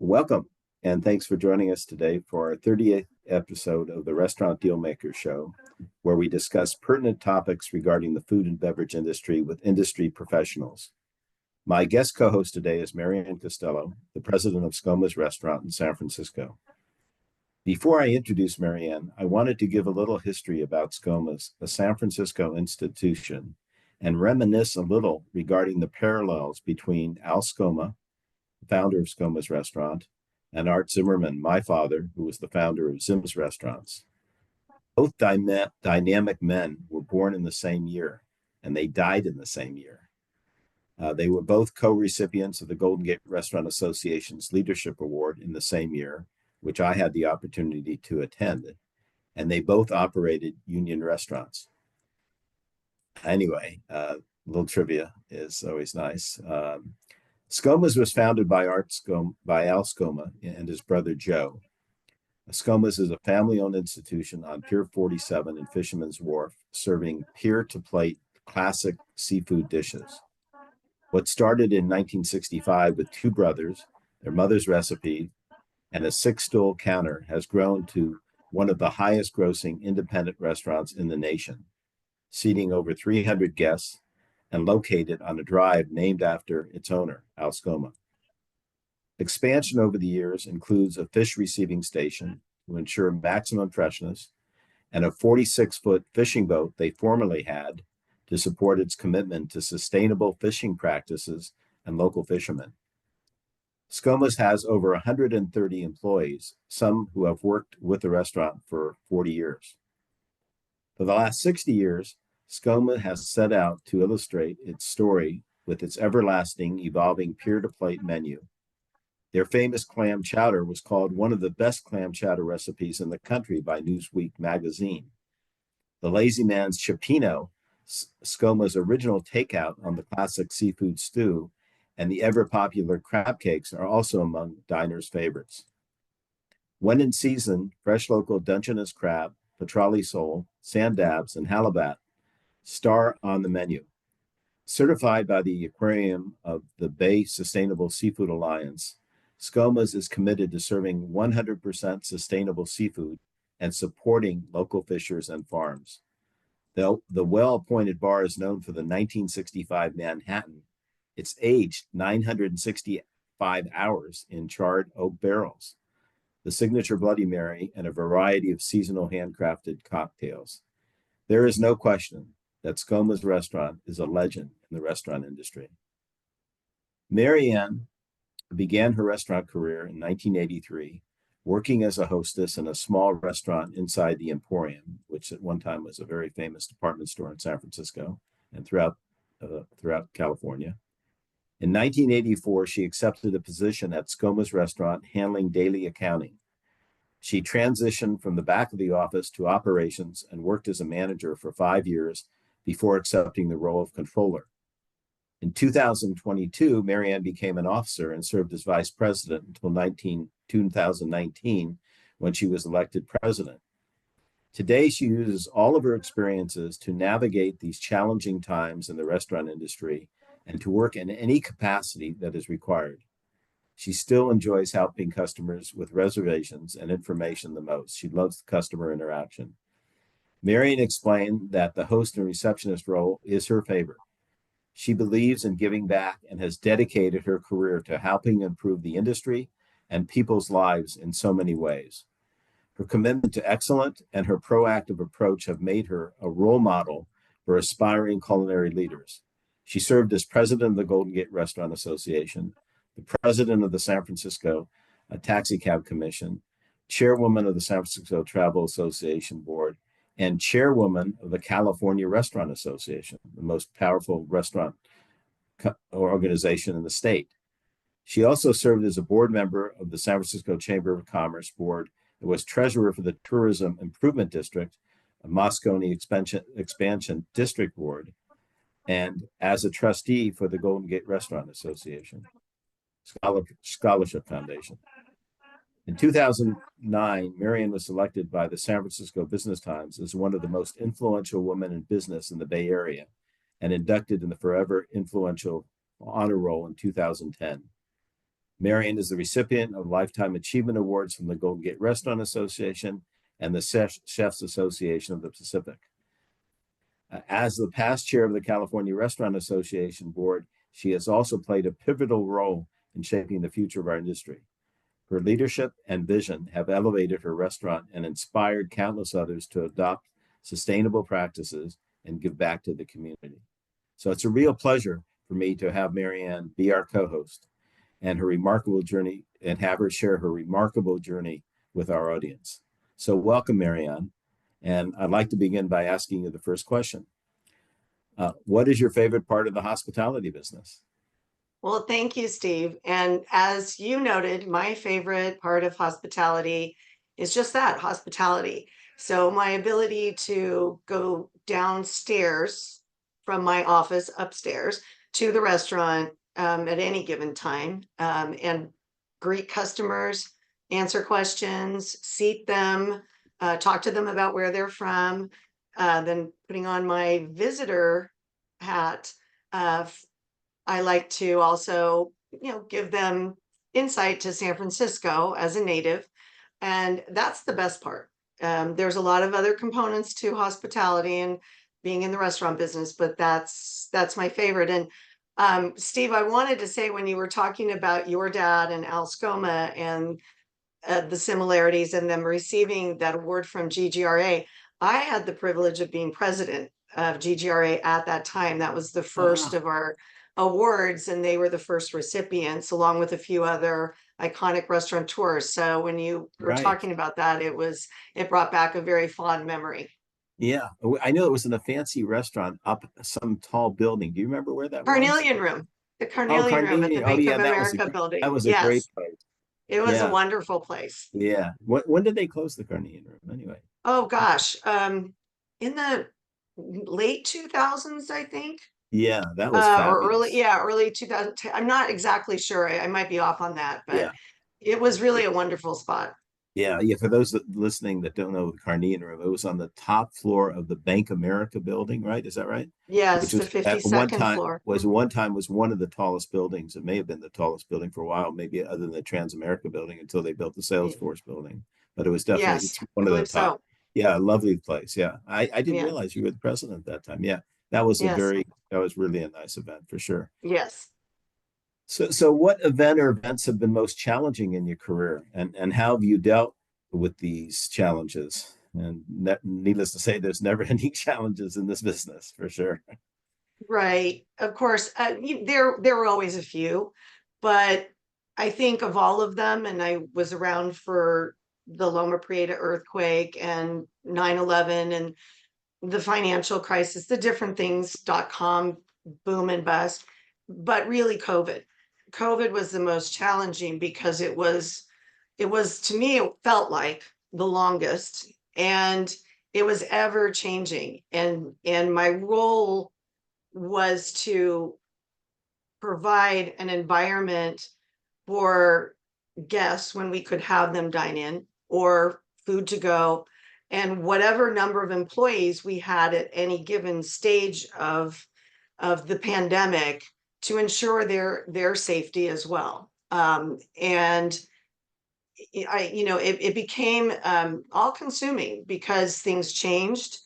Welcome, and thanks for joining us today for our 30th episode of the Restaurant Dealmaker Show, where we discuss pertinent topics regarding the food and beverage industry with industry professionals. My guest co-host today is Mariann Costello, the president of Scoma's restaurant in San Francisco. Before I introduce Mariann, I wanted to give a little history about Scoma's, a San Francisco institution, and reminisce a little regarding the parallels between Al Scoma, founder of Scoma's restaurant, and Art Zimmerman, my father, who was the founder of Zim's Restaurants. Both dynamic men were born in the same year, and they died in the same year. They were both co-recipients of the Golden Gate Restaurant Association's Leadership Award in the same year, which I had the opportunity to attend, and they both operated union restaurants. Anyway, little trivia is always nice. Scoma's was founded by Al Scoma and his brother Joe. Scoma's is a family-owned institution on Pier 47 in Fisherman's Wharf, serving pier-to-plate classic seafood dishes. What started in 1965 with two brothers, their mother's recipe, and a six-stool counter has grown to one of the highest-grossing independent restaurants in the nation, seating over 300 guests and located on a drive named after its owner, Al Scoma. Expansion over the years includes a fish receiving station to ensure maximum freshness and a 46-foot fishing boat they formerly had to support its commitment to sustainable fishing practices and local fishermen. Scoma's has over 130 employees, some who have worked with the restaurant for 40 years. For the last 60 years, Scoma has set out to illustrate its story with its everlasting, evolving pier-to-plate menu. Their famous clam chowder was called one of the best clam chowder recipes in the country by Newsweek magazine. The Lazy Man's Cioppino, Scoma's original takeout on the classic seafood stew, and the ever-popular crab cakes are also among diners' favorites. When in season, fresh local Dungeness crab, petrale sole, sand dabs, and halibut star on the menu. Certified by the Aquarium of the Bay Sustainable Seafood Alliance, Scoma's is committed to serving 100% sustainable seafood and supporting local fishers and farms. The well-appointed bar is known for the 1965 Manhattan. It's aged 965 hours in charred oak barrels, the signature Bloody Mary, and a variety of seasonal handcrafted cocktails. There is no question that Scoma's restaurant is a legend in the restaurant industry. Mariann began her restaurant career in 1983, working as a hostess in a small restaurant inside the Emporium, which at one time was a very famous department store in San Francisco and throughout California. In 1984, she accepted a position at Scoma's restaurant handling daily accounting. She transitioned from the back of the office to operations and worked as a manager for 5 years before accepting the role of controller. In 2022, Mariann became an officer and served as vice president until 2019, when she was elected president. Today, she uses all of her experiences to navigate these challenging times in the restaurant industry and to work in any capacity that is required. She still enjoys helping customers with reservations and information the most. She loves the customer interaction. Mariann explained that the host and receptionist role is her favorite. She believes in giving back and has dedicated her career to helping improve the industry and people's lives in so many ways. Her commitment to excellence and her proactive approach have made her a role model for aspiring culinary leaders. She served as president of the Golden Gate Restaurant Association, the president of the San Francisco Taxicab Commission, chairwoman of the San Francisco Travel Association Board, and chairwoman of the California Restaurant Association, the most powerful restaurant organization in the state. She also served as a board member of the San Francisco Chamber of Commerce Board and was treasurer for the Tourism Improvement District, a Moscone Expansion District Board, and as a trustee for the Golden Gate Restaurant Association Scholarship Foundation. In 2009, Mariann was selected by the San Francisco Business Times as one of the most influential women in business in the Bay Area and inducted in the Forever Influential Honor Roll in 2010. Mariann is the recipient of Lifetime Achievement Awards from the Golden Gate Restaurant Association and the Chefs Association of the Pacific. As the past chair of the California Restaurant Association Board, she has also played a pivotal role in shaping the future of our industry. Her leadership and vision have elevated her restaurant and inspired countless others to adopt sustainable practices and give back to the community. So it's a real pleasure for me to have Mariann be our co-host and her remarkable journey and have her share her remarkable journey with our audience. So welcome, Mariann. And I'd like to begin by asking you the first question. What is your favorite part of the hospitality business? Well, thank you, Steve. And as you noted, my favorite part of hospitality is just that, hospitality. So my ability to go downstairs from my office upstairs to the restaurant at any given time and greet customers, answer questions, seat them, talk to them about where they're from, then putting on my visitor hat. I like to also, give them insight to San Francisco as a native. And that's the best part. There's a lot of other components to hospitality and being in the restaurant business, but that's my favorite. And Steve, I wanted to say when you were talking about your dad and Al Scoma and the similarities and them receiving that award from GGRA, I had the privilege of being president of GGRA at that time. That was the first of our awards, and they were the first recipients, along with a few other iconic restaurateurs. So when you were talking about that, it brought back a very fond memory. Yeah, I know it was in a fancy restaurant up some tall building. Do you remember where that was? Carnelian Room, the Oh, Carnelian Room at the Carnelian. Oh, Bank yeah, of America building. that was a great Yes, place. it was a Yeah, wonderful place. yeah. When did they close the Carnelian Room anyway? Oh gosh, in the late 2000s, I think. Yeah, that was Or early, fabulous. yeah, early 2010. I'm not exactly sure. I might be off on that, but Yeah. it was really a wonderful spot. Yeah, yeah. For those listening that don't know the Carnegie Room, it was on the top floor of the Bank America building, right? Is that right? Yes, Which the was at one 52nd time floor. was one of the tallest buildings. It may have been the tallest building for a while, maybe other than the Transamerica building until they built the Salesforce building. But it was definitely Yes, it's I one of the believe top. so. Yeah, a lovely place. Yeah, I didn't Yeah, realize you were the president at that time. Yeah, that was yes, that was really a nice event for sure. yes. So what event or events have been most challenging in your career, and how have you dealt with these challenges? And needless to say, there's never any challenges in this business for sure. Right. Of course, there were always a few, but I think of all of them, and I was around for the Loma Prieta earthquake and 9/11 and the financial crisis, the different things, .com boom and bust, but really COVID. COVID was the most challenging because it was to me, it felt like the longest, and it was ever changing. And my role was to provide an environment for guests when we could have them dine in or food to go, and whatever number of employees we had at any given stage of the pandemic to ensure their safety as well. And it became all consuming because things changed.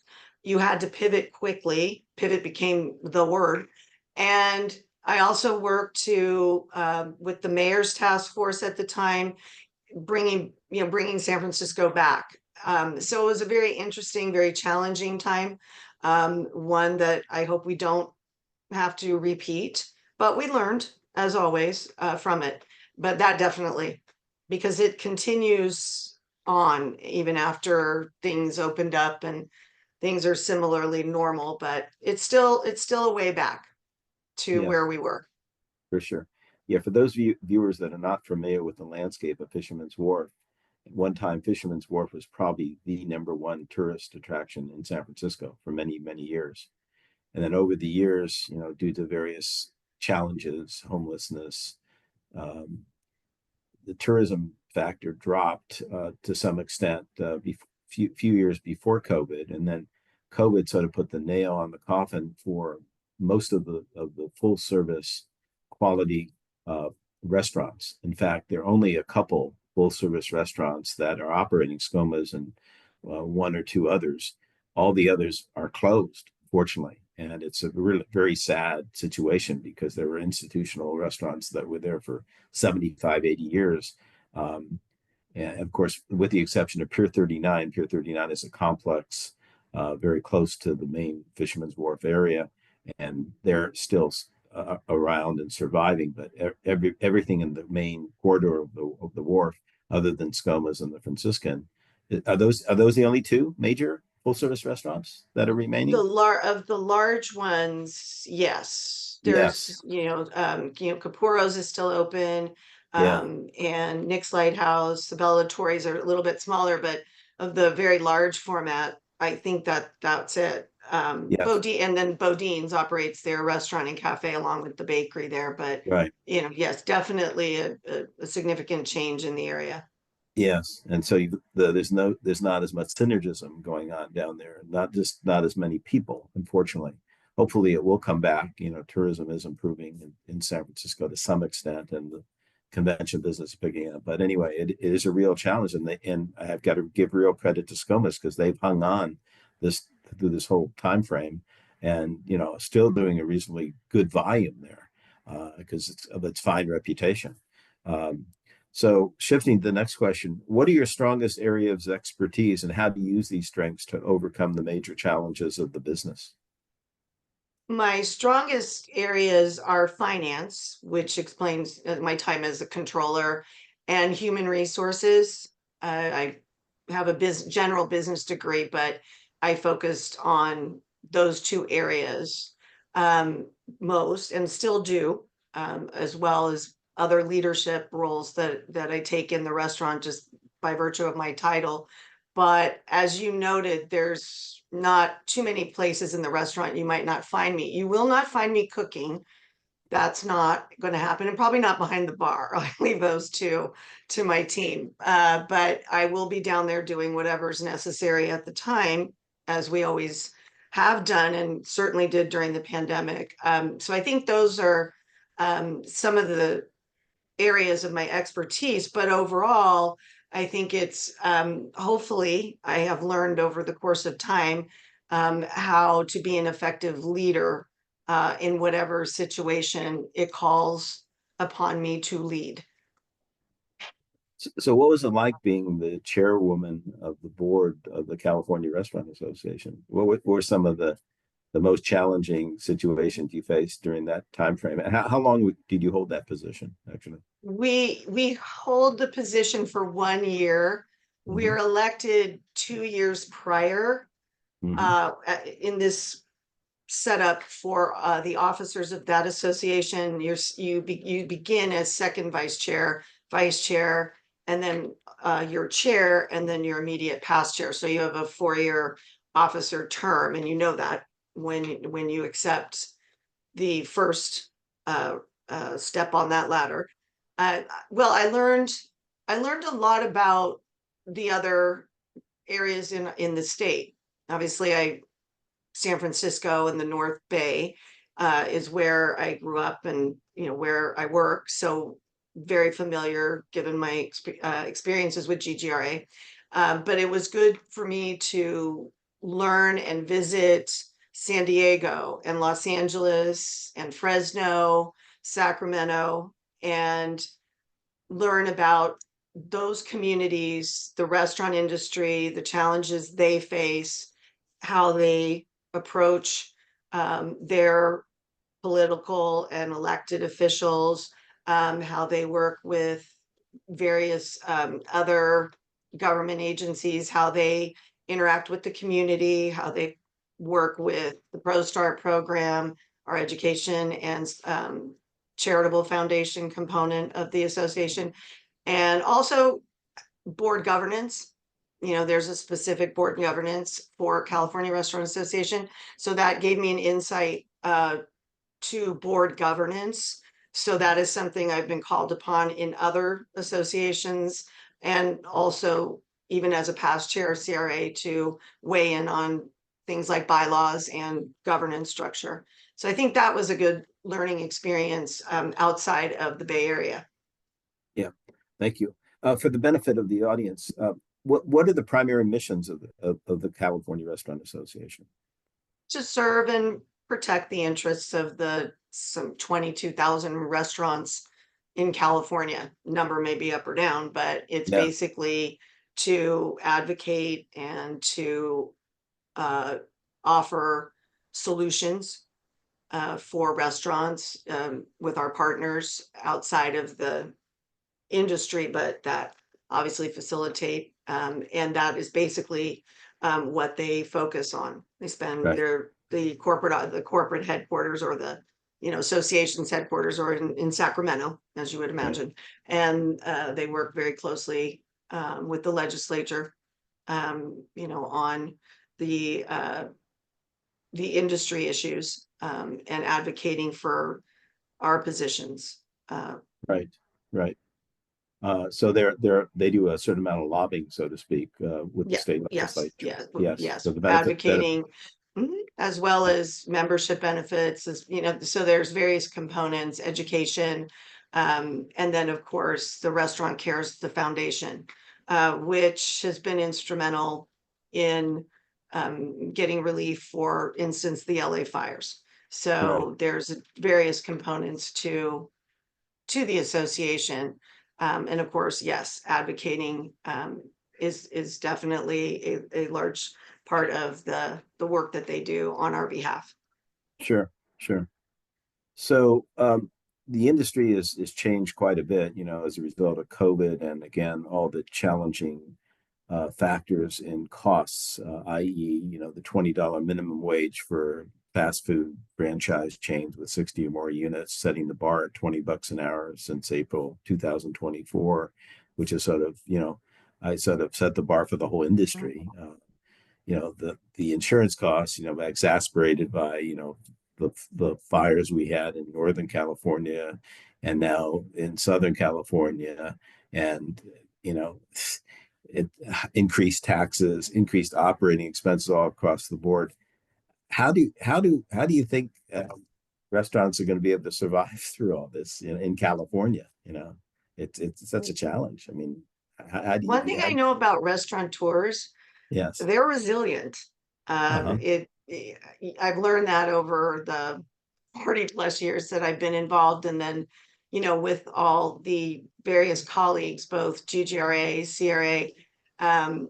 You had to pivot quickly. Pivot became the word. And I also worked with the mayor's task force at the time, bringing San Francisco back. So it was a very interesting, very challenging time. One that I hope we don't have to repeat, but we learned, as always, from it. But that definitely, because it continues on even after things opened up and things are similarly normal, but it's still a way back to Yes, where we were. for sure. Yeah, for those viewers that are not familiar with the landscape of Fisherman's Wharf, at one time Fisherman's Wharf was probably the number one tourist attraction in San Francisco for many, many years. And then over the years, due to various challenges, homelessness, um, the tourism factor dropped to some extent few years before COVID, and then COVID sort of put the nail on the coffin for most of the full service quality restaurants. In fact, there are only a couple full service restaurants that are operating, Scomas and one or two others. All the others are closed, fortunately. And it's a really very sad situation because there were institutional restaurants that were there for 75, 80 years. Um, and of course, with the exception of Pier 39, Pier 39 is a complex very close to the main Fisherman's Wharf area, and they're still around and surviving. But everything in the main corridor of the wharf, other than Scoma's and the Franciscan, are those the only two major full service restaurants that are remaining? Of the large ones, yes. Yes. There's, Capuro's is still open, Yeah. and Nick's Lighthouse, the Bellatori's are a little bit smaller, but of the very large format, I think that's it. Yes. And then Bodine's operates their restaurant and cafe along with the bakery there, but Right. yes, definitely a significant change in the area. Yes, and so there's not as much synergism going on down there. Not as many people, unfortunately. Hopefully, it will come back. Tourism is improving in San Francisco to some extent, and the convention business is picking up. But anyway, it is a real challenge, and I have got to give real credit to SCOMAS because they've hung on this through this whole time frame, and still doing a reasonably good volume there because it's of its fine reputation. Um, so shifting to the next question, what are your strongest areas of expertise and how do you use these strengths to overcome the major challenges of the business? My strongest areas are finance, which explains my time as a controller, and human resources. I have a general business degree, but I focused on those two areas most, and still do, as well as other leadership roles that I take in the restaurant just by virtue of my title. But as you noted, there's not too many places in the restaurant you might not find me. You will not find me cooking. That's not going to happen, and probably not behind the bar. I leave those two to my team. But I will be down there doing whatever's necessary at the time, as we always have done and certainly did during the pandemic. So I think those are some of the areas of my expertise, but overall, I think it's hopefully I have learned over the course of time how to be an effective leader in whatever situation it calls upon me to lead. So what was it like being the chairwoman of the board of the California Restaurant Association? What were some of the most challenging situations you faced during that time frame? And how long did you hold that position, actually? We hold the position for 1 year. Hmm. We're elected 2 years prior Hmm. in this set up for the officers of that association. You begin as second vice chair, and then your chair, and then your immediate past chair. So you have a 4-year officer term, and you know that when you accept the first step on that ladder. Well, I learned a lot about the other areas in the state. Obviously, San Francisco and the North Bay is where I grew up and where I work. So very familiar given my experiences with GGRA. But it was good for me to learn and visit San Diego and Los Angeles and Fresno, Sacramento, and learn about those communities, the restaurant industry, the challenges they face, how they approach their political and elected officials, how they work with various other government agencies, how they interact with the community, how they work with the ProStart program, our education and charitable foundation component of the association, and also board governance. There's a specific board governance for California Restaurant Association. So that gave me an insight to board governance. So that is something I've been called upon in other associations, and also even as a past chair of CRA to weigh in on things like bylaws and governance structure. So I think that was a good learning experience outside of the Bay Area. Yeah, thank you. For the benefit of the audience, what are the primary missions of the California Restaurant Association? To serve and protect the interests of the some 22,000 restaurants in California. Number may be up or down, but it's Yeah, basically to advocate and to uh, offer solutions for restaurants with our partners outside of the industry, but that obviously facilitate. And that is basically what they focus on. They spend right, their the corporate headquarters or the association's headquarters or in Sacramento, as you would right, imagine, and they work very closely with the legislature, on the uh, the industry issues and advocating for our positions. Uh, right, right. So they do a certain amount of lobbying, so to speak, with the Yeah, state yes, legislature. yes, Yes, yes, for the benefit. advocating, as well Yeah, as membership benefits, so there's various components, education. And then of course, the Restaurant Cares, the foundation, which has been instrumental in getting relief, for instance, the LA fires. right, So there's various components to the association. And of course, yes, advocating is definitely a large part of the work that they do on our behalf. sure, sure. So the industry is changed quite a bit, as a result of COVID, and again, all the challenging factors in costs, i.e., the $20 minimum wage for fast food franchise chains with 60 or more units, setting the bar at $20 an hour since April 2024, which is I sort of set the bar for the whole industry. The insurance costs, exasperated by, the fires we had in Northern California and now in Southern California. And, you know, it increased taxes, increased operating expenses all across the board. How do you think restaurants are going to be able to survive through all this in California? It's such a challenge. I mean, how do One you thing how, I know about restaurateurs, yes. they're resilient. Uh-huh. I've learned that over the 40 plus years that I've been involved, and then, with all the various colleagues, both GGRA, CRA, um,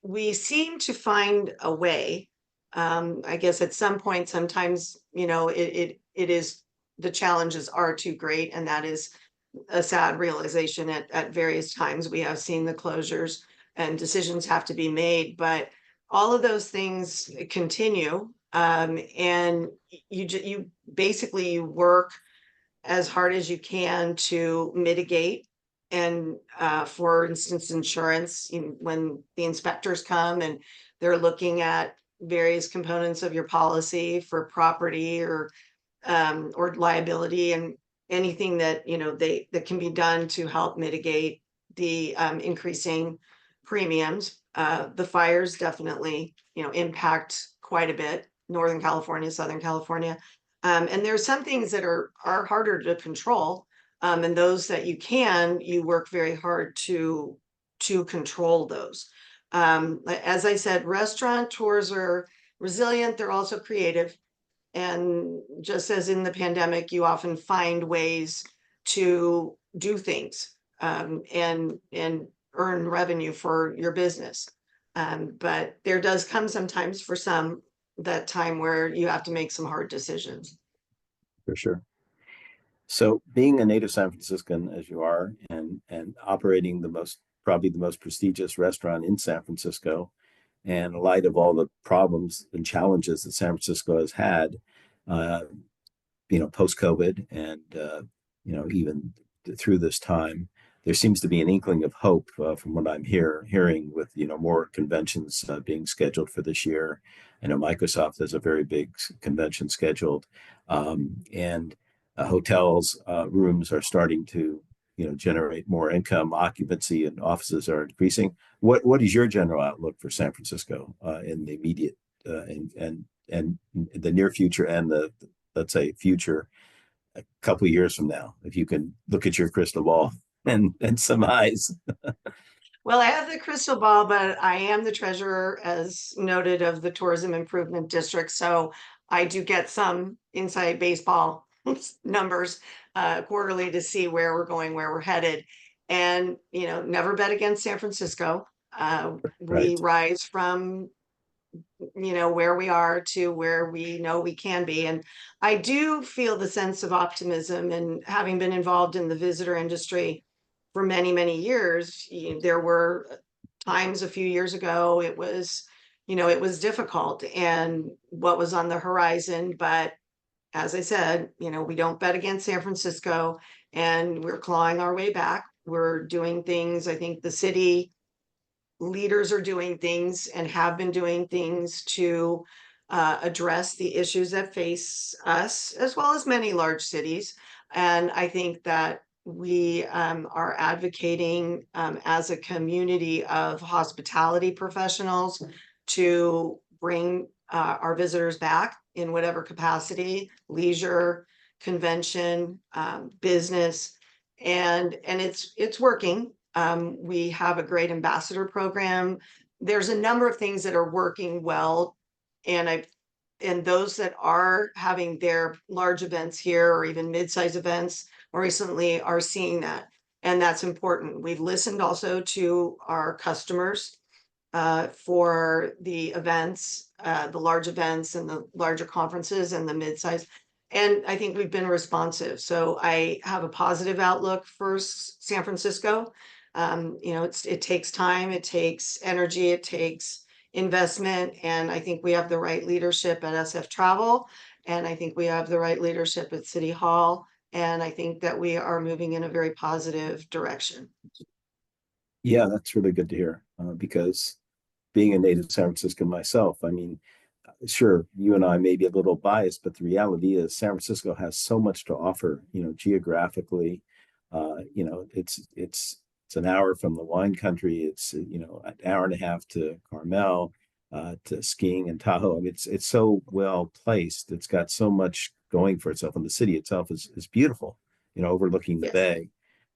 we seem to find a way. I guess at some point, sometimes, it is, the challenges are too great, and that is a sad realization at various times. We have seen the closures and decisions have to be made, but all of those things continue. And you basically you work as hard as you can to mitigate. And for instance, insurance, when the inspectors come and they're looking at various components of your policy for property or liability, and anything that that can be done to help mitigate the increasing premiums. The fires definitely impact quite a bit Northern California, Southern California, and there's some things that are harder to control, and those that you work very hard to control those. As I said, restaurateurs are resilient. They're also creative, and just as in the pandemic, you often find ways to do things and earn revenue for your business. But there does come sometimes for some that time where you have to make some hard decisions. For sure. So being a native San Franciscan as you are, and operating probably the most prestigious restaurant in San Francisco, and in light of all the problems and challenges that San Francisco has had, uh, post COVID, and even through this time, there seems to be an inkling of hope, from what I'm hearing, with more conventions being scheduled for this year. I know Microsoft has a very big convention scheduled, and hotels rooms are starting to generate more income. Occupancy and offices are increasing. What is your general outlook for San Francisco in the immediate and the near future, and the, let's say, future, a couple of years from now, if you can look at your crystal ball? and some eyes. Well, I have the crystal ball, but I am the treasurer, as noted, of the Tourism Improvement District. So I do get some inside baseball numbers quarterly to see where we're going, where we're headed. And, never bet against San Francisco. We Right. rise from where we are to where we know we can be. And I do feel the sense of optimism, and having been involved in the visitor industry for many, many years, there were times a few years ago, it was difficult and what was on the horizon. But as I said, we don't bet against San Francisco, and we're clawing our way back. We're doing things. I think the city leaders are doing things and have been doing things to address the issues that face us, as well as many large cities. And I think that we are advocating as a community of hospitality professionals to bring our visitors back in whatever capacity: leisure, convention, business, and it's working. We have a great ambassador program. There's a number of things that are working well, and those that are having their large events here, or even mid-size events more recently, are seeing that, and that's important. We've listened also to our customers for the events, the large events and the larger conferences and the mid-size. And I think we've been responsive. So I have a positive outlook for San Francisco. It takes time, it takes energy, it takes investment. And I think we have the right leadership at SF Travel. And I think we have the right leadership at City Hall. And I think that we are moving in a very positive direction. Yeah, that's really good to hear because being a native San Franciscan myself, I mean, sure, you and I may be a little biased, but the reality is San Francisco has so much to offer, geographically. It's an hour from the wine country. It's, an hour and a half to Carmel, to skiing in Tahoe. I mean, it's so well placed. It's got so much going for itself, and the city itself is beautiful, overlooking the Yes. bay.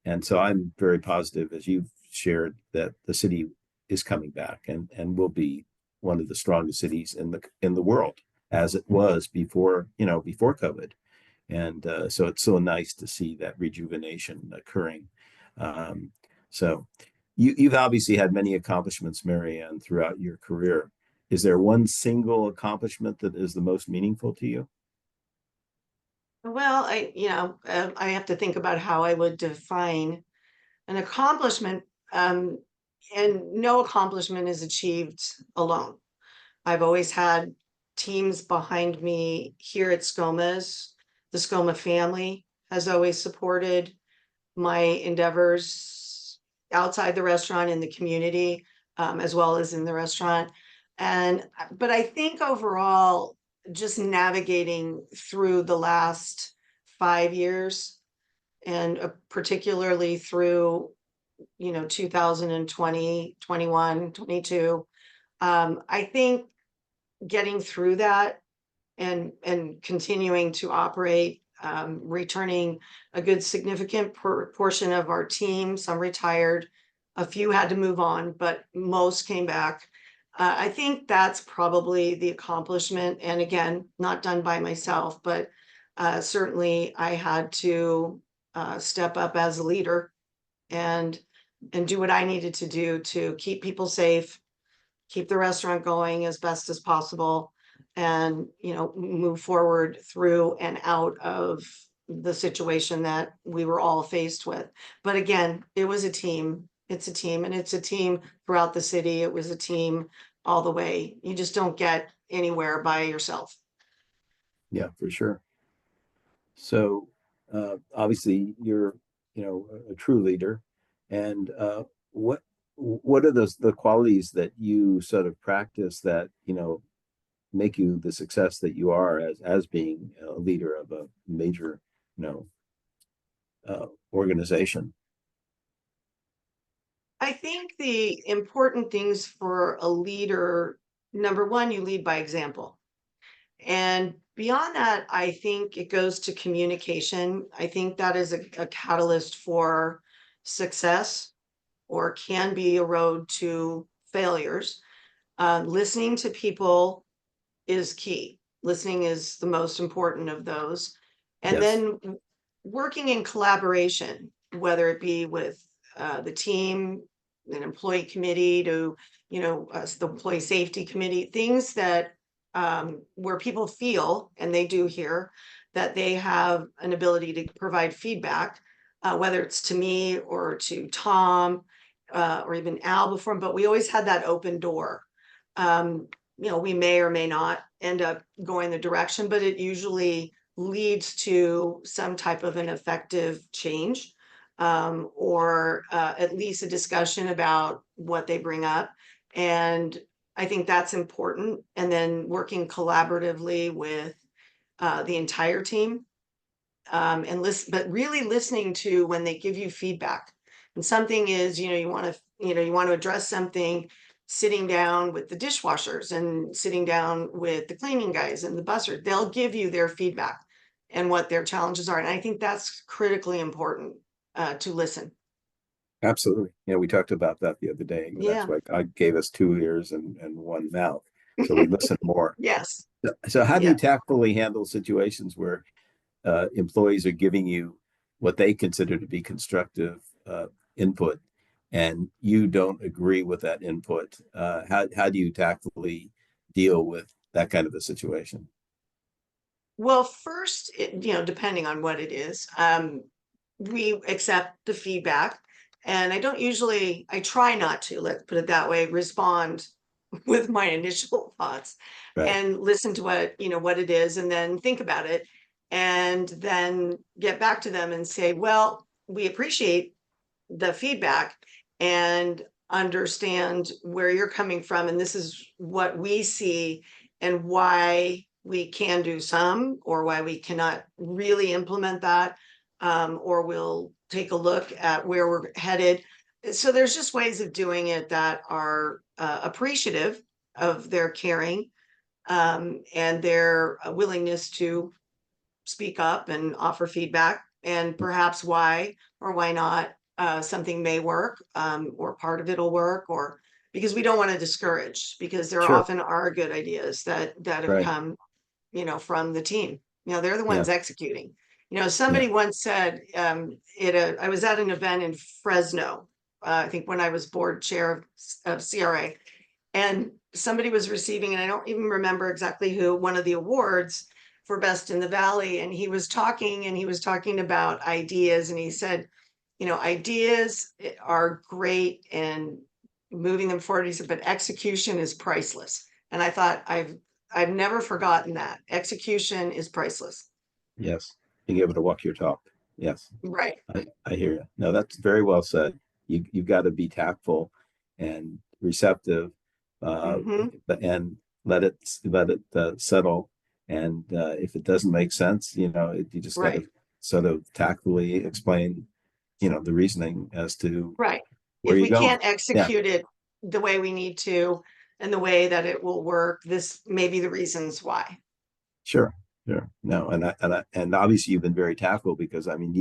And so I'm very positive, as you've shared, that the city is coming back and will be one of the strongest cities in the world, as it was before COVID. And so it's so nice to see that rejuvenation occurring. Um, so you've obviously had many accomplishments, Mariann, throughout your career. Is there one single accomplishment that is the most meaningful to you? Well, I have to think about how I would define an accomplishment. And no accomplishment is achieved alone. I've always had teams behind me here at Scoma's. The Scoma family has always supported my endeavors outside the restaurant, in the community, as well as in the restaurant. But I think overall, just navigating through the last 5 years, and particularly through 2020, 21, 22, I think getting through that and continuing to operate, returning a good significant portion of our team. Some retired, a few had to move on, but most came back. I think that's probably the accomplishment. And again, not done by myself, but certainly I had to step up as a leader and do what I needed to do to keep people safe, keep the restaurant going as best as possible, and move forward through and out of the situation that we were all faced with. But again, it was a team. It's a team, and it's a team throughout the city. It was a team all the way. You just don't get anywhere by yourself. Yeah, for sure. So obviously you're, a true leader. And what are the qualities that you sort of practice that, make you the success that you are as being a leader of a major, you know, organization? I think the important things for a leader: number one, you lead by example. And beyond that, I think it goes to communication. I think that is a catalyst for success or can be a road to failures. Listening to people is key. Listening is the most important of those. And Yes. then working in collaboration, whether it be with the team, an employee committee to, the employee safety committee, things that where people feel, and they do here, that they have an ability to provide feedback, whether it's to me or to Tom or even Al before, but we always had that open door. We may or may not end up going the direction, but it usually leads to some type of an effective change, or at least a discussion about what they bring up. And I think that's important. And then working collaboratively with the entire team, and listen, but really listening to when they give you feedback. And something is, you want to address something, sitting down with the dishwashers and sitting down with the cleaning guys and the busser, they'll give you their feedback and what their challenges are. And I think that's critically important, to listen. Absolutely. Yeah, we talked about that the other day. That's Yeah. why God gave us two ears and one mouth. So we listen more. Yes. So how do you Yeah. tactfully handle situations where employees are giving you what they consider to be constructive input and you don't agree with that input? How do you tactfully deal with that kind of a situation? Well, first, depending on what it is, we accept the feedback. And I try not to, let's put it that way, respond with my initial thoughts Right. and listen to what it is, and then think about it, and then get back to them and say, well, we appreciate the feedback and understand where you're coming from. And this is what we see and why we can do some or why we cannot really implement that. Or we'll take a look at where we're headed. So there's just ways of doing it that are appreciative of their caring, and their willingness to speak up and offer feedback, and perhaps why or why not something may work, or part of it'll work, or because we don't want to discourage, because there Sure. often are good ideas that have Right. come, from the team. They're the Yeah. ones executing. Yeah. Somebody once said, I was at an event in Fresno, I think when I was board chair of CRA, and somebody was receiving, and I don't even remember exactly who, one of the awards for best in the valley, and he was talking about ideas, and he said, ideas are great and moving them forward, he said, but execution is priceless. And I thought, I've never forgotten that. Execution is priceless. Yes. Being able to walk your talk. Yes. Right. I hear you. No, that's very well said. You've got to be tactful and receptive, uh, Hmm. and let it settle. And if it doesn't make sense, you just got to Right. sort of tactfully explain, the reasoning as to Right. where If you're we going. can't Yeah, execute it the way we need to and the way that it will work, this may be the reasons why. sure, sure. No, and obviously you've been very tactful because I mean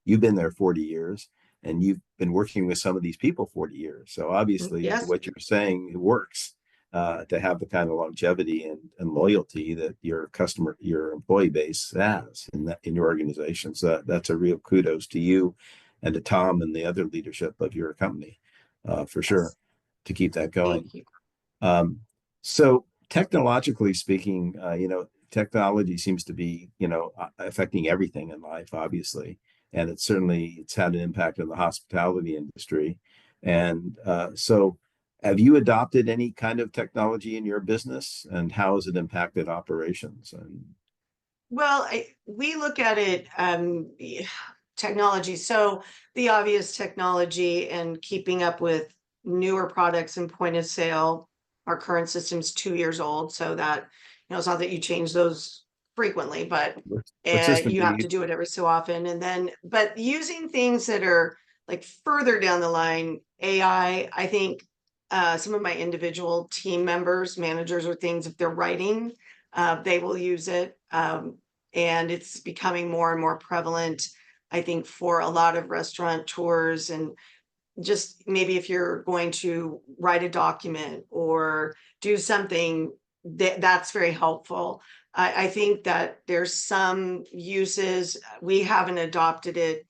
you've been there 40 years and you've been working with some of these people 40 years. So obviously Yes. what you're saying it works to have the kind of longevity and loyalty that your employee base has in your organization. So that's a real kudos to you and to Tom and the other leadership of your company, for sure, Yes. to keep that going. Thank you. So technologically speaking, technology seems to be, affecting everything in life, obviously, and it's had an impact on the hospitality industry. And so, have you adopted any kind of technology in your business, and how has it impacted operations? And Well, we look at it, technology. So the obvious technology and keeping up with newer products and point of sale. Our current system's 2 years old, so that, it's not that you change those frequently, but what system you do you have to use? do it every so often. And then, but using things that are like further down the line, I think some of my individual team members, managers, or things, if they're writing, they will use it. And it's becoming more and more prevalent I think for a lot of restaurateurs, and just maybe if you're going to write a document or do something that's very helpful. I think that there's some uses, we haven't adopted it,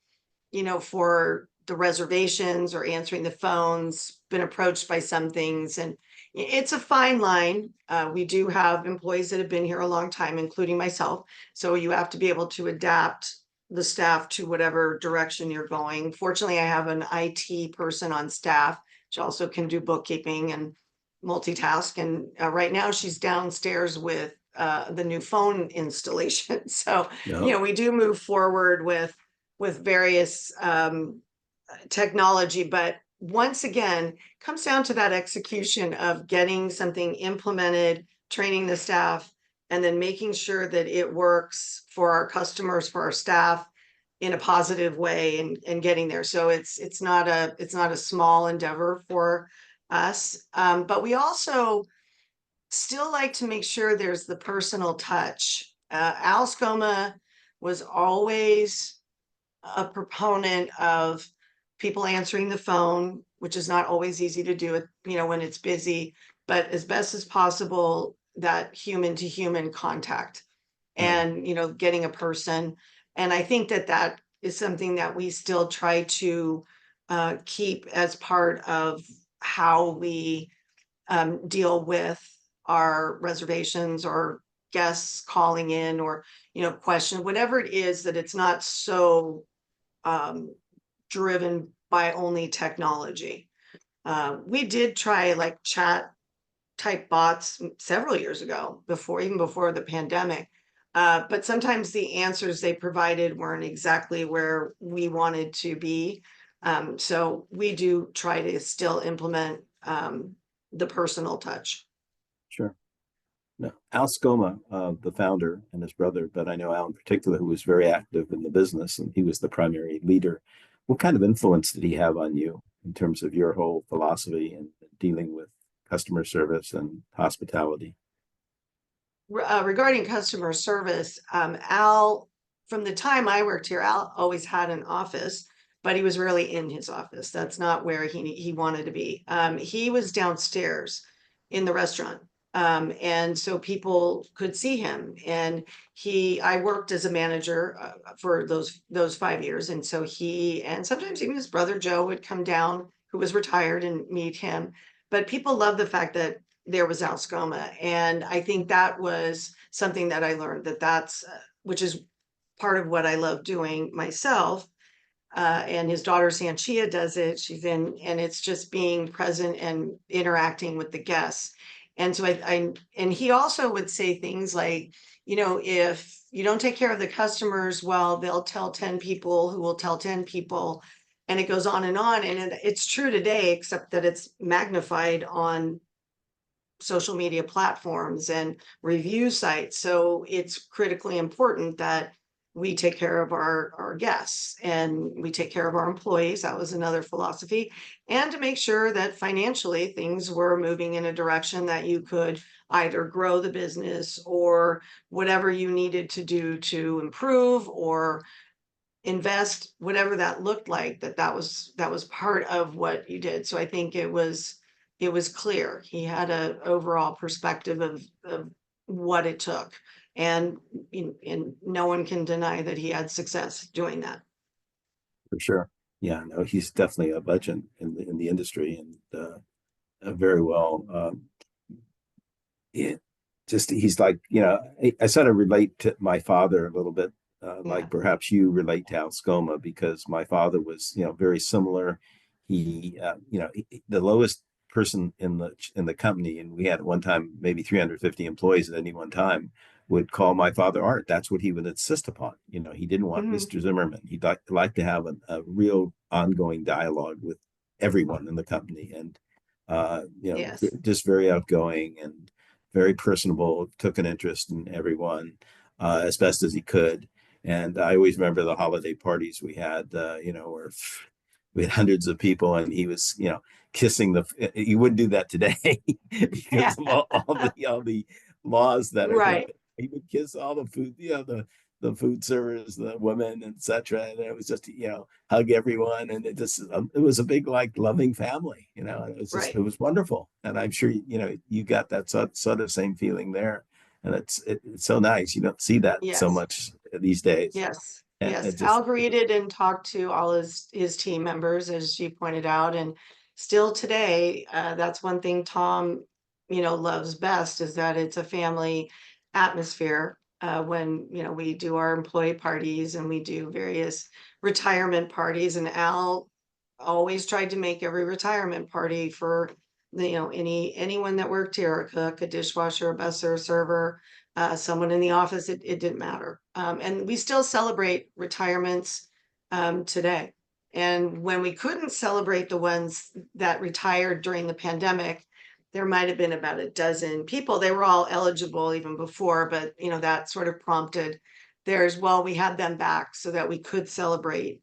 for the reservations or answering the phones, been approached by some things, and it's a fine line. We do have employees that have been here a long time, including myself. So you have to be able to adapt the staff to whatever direction you're going. Fortunately, I have an IT person on staff, which also can do bookkeeping and multitask. And right now she's downstairs with the new phone installation. So, No. we do move forward with various technology, but once again, comes down to that execution of getting something implemented, training the staff, and then making sure that it works for our customers, for our staff in a positive way, and getting there. So it's not a small endeavor for us. But we also still like to make sure there's the personal touch. Al Scoma was always a proponent of people answering the phone, which is not always easy to do it, when it's busy, but as best as possible, that human to human contact Right. and, getting a person. And I think that is something that we still try to keep as part of how we deal with our reservations or guests calling in, or, question, whatever it is, that it's not so driven by only technology. We did try like chat type bots several years ago, even before the pandemic. But sometimes the answers they provided weren't exactly where we wanted to be. So we do try to still implement the personal touch. Sure. No, Al Scoma, the founder, and his brother, but I know Al in particular, who was very active in the business, and he was the primary leader. What kind of influence did he have on you in terms of your whole philosophy and dealing with customer service and hospitality? Regarding customer service, Al, from the time I worked here, Al always had an office, but he was really in his office. That's not where he wanted to be. He was downstairs in the restaurant. And so people could see him. And I worked as a manager for those 5 years. And so and sometimes even his brother Joe would come down, who was retired, and meet him. But people love the fact that there was Al Scoma. And I think that was something that I learned, which is part of what I love doing myself. And his daughter Sanchia does it. And it's just being present and interacting with the guests. And so and he also would say things like, if you don't take care of the customers, well, they'll tell 10 people who will tell 10 people. And it goes on and on. And it's true today, except that it's magnified on social media platforms and review sites. So it's critically important that we take care of our guests and we take care of our employees. That was another philosophy. And to make sure that financially things were moving in a direction that you could either grow the business or whatever you needed to do to improve or invest, whatever that looked like, that was part of what you did. So I think it was clear. He had an overall perspective of what it took. And no one can deny that he had success doing that. For sure. Yeah, no, he's definitely a legend in the industry, and very well. It just he's like, I sort of relate to my father a little bit, like Yeah. perhaps you relate to Al Scoma, because my father was, very similar. He, the lowest person in the company, and we had at one time maybe 350 employees at any one time, would call my father Art. That's what he would insist upon. He didn't want Mhm. Mr. Zimmerman. He'd like to have a real ongoing dialogue with everyone in the company, and Yes. just very outgoing and very personable, took an interest in everyone as best as he could. And I always remember the holiday parties we had, where we had hundreds of people, and he was, kissing you wouldn't do that today Yeah. because of all the laws that are, Right. he would kiss all the food, the food servers, the women, etc. And it was just, hug everyone, and it was a big, like, loving family. And it Right. was wonderful. And I'm sure you got that sort of same feeling there. And it's so nice. You don't see that so Yes. much these days. Yes. And Yes. it just, Al greeted and talked to all his team members, as you pointed out, and still today, that's one thing Tom, loves best, is that it's a family atmosphere. When we do our employee parties and we do various retirement parties, and Al always tried to make every retirement party for anyone that worked here, a cook, a dishwasher, a busser, a server, someone in the office, it didn't matter. And we still celebrate retirements today. And when we couldn't celebrate the ones that retired during the pandemic, there might have been about a dozen people. They were all eligible even before, but that sort of prompted theirs. Well, we had them back so that we could celebrate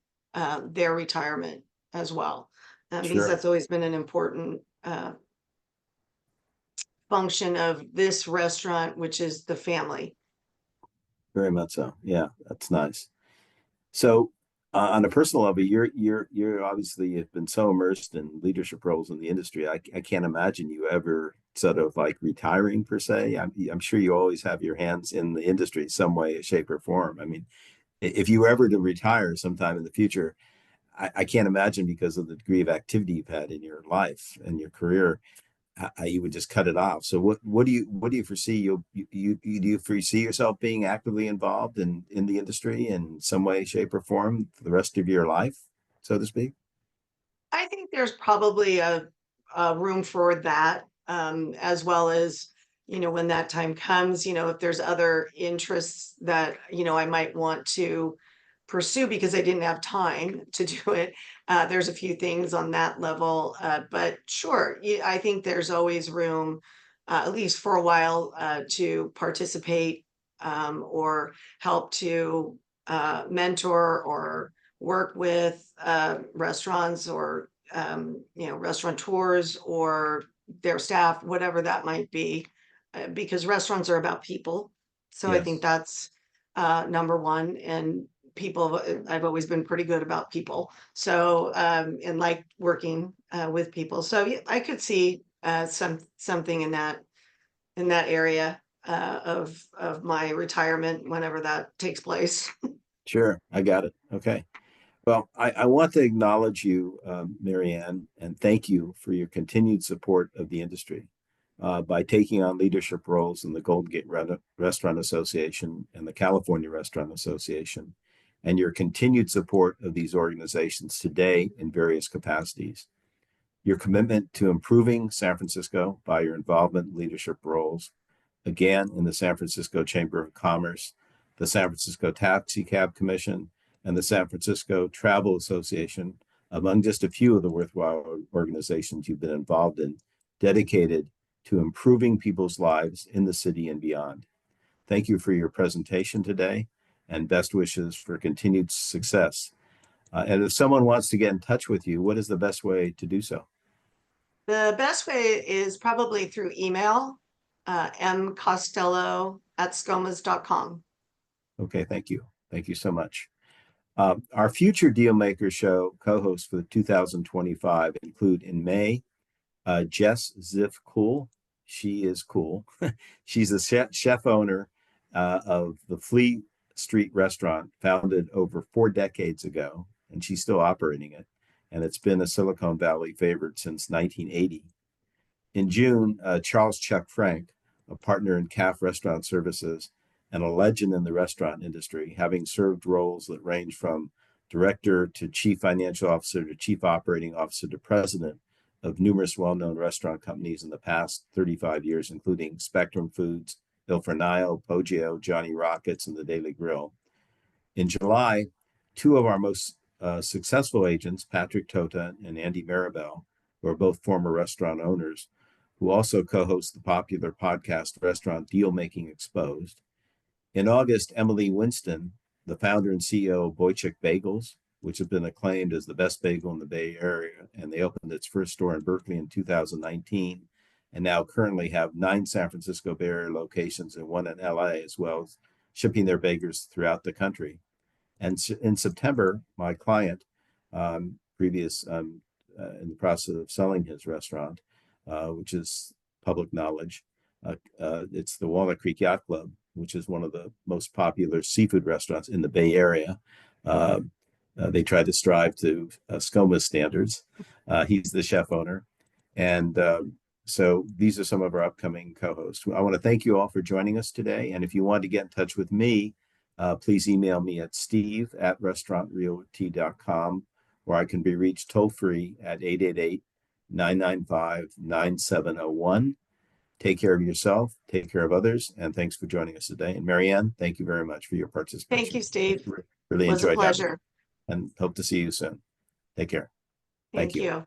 their retirement as well, because sure. that's always been an important function of this restaurant, which is the family. Very much so. Yeah, that's nice. So, on a personal level, you're obviously have been so immersed in leadership roles in the industry. I can't imagine you ever sort of like retiring per se. I'm sure you always have your hands in the industry some way, shape, or form. I mean, if you were ever to retire sometime in the future, I can't imagine, because of the degree of activity you've had in your life and your career, you would just cut it off. So what do you foresee? Do you foresee yourself being actively involved in the industry in some way, shape, or form for the rest of your life, so to speak? I think there's probably a room for that, as well as, when that time comes, if there's other interests that, I might want to pursue because I didn't have time to do it. There's a few things on that level, but sure, I think there's always room, at least for a while, to participate, or help to mentor or work with restaurants, or restaurateurs or their staff, whatever that might be, because restaurants are about people. So I think Yes, that's number one. And people, I've always been pretty good about people. So and like working with people. So yeah, I could see something in that area of my retirement whenever that takes place. sure. I got it. Okay. Well, I want to acknowledge you, Mariann, and thank you for your continued support of the industry by taking on leadership roles in the Golden Gate Restaurant Association and the California Restaurant Association, and your continued support of these organizations today in various capacities. Your commitment to improving San Francisco by your involvement in leadership roles, again in the San Francisco Chamber of Commerce, the San Francisco Taxicab Commission, and the San Francisco Travel Association, among just a few of the worthwhile organizations you've been involved in, dedicated to improving people's lives in the city and beyond. Thank you for your presentation today, and best wishes for continued success. And if someone wants to get in touch with you, what is the best way to do so? The best way is probably through email, mcostello@scomas.com. Okay, thank you. Thank you so much. Our future Dealmaker show co-hosts for the 2025 include in May, Jess Ziff Cool. She is cool. She's a chef owner of the Fleet Street restaurant, founded over 4 decades ago, and she's still operating it. And it's been a Silicon Valley favorite since 1980. In June, Charles Chuck Frank, a partner in CAF Restaurant Services and a legend in the restaurant industry, having served roles that range from director to chief financial officer to chief operating officer to president of numerous well-known restaurant companies in the past 35 years, including Spectrum Foods, Il Fornaio, Poggio, Johnny Rockets, and the Daily Grill. In July, two of our most successful agents, Patrick Tota and Andy Maribel, who are both former restaurant owners, who also co-host the popular podcast Restaurant Deal Making Exposed. In August, Emily Winston, the founder and CEO of Boychuk Bagels, which has been acclaimed as the best bagel in the Bay Area, and they opened its first store in Berkeley in 2019, and now currently have 9 San Francisco Bay Area locations and 1 in LA, as well as shipping their bakers throughout the country. And in September, my client, in the process of selling his restaurant, which is public knowledge, it's the Walnut Creek Yacht Club, which is one of the most popular seafood restaurants in the Bay Area. They try to strive to Scoma standards. He's the chef owner. And so these are some of our upcoming co-hosts. I want to thank you all for joining us today. And if you want to get in touch with me, please email me at steve@restaurantrealty.com, or I can be reached toll-free at 888-995-9701. Take care of yourself, take care of others, and thanks for joining us today. And Mariann, thank you very much for your participation. Thank you, Steve. Really It was a enjoyed having you, pleasure. and hope to see you soon. Take care. Thank you.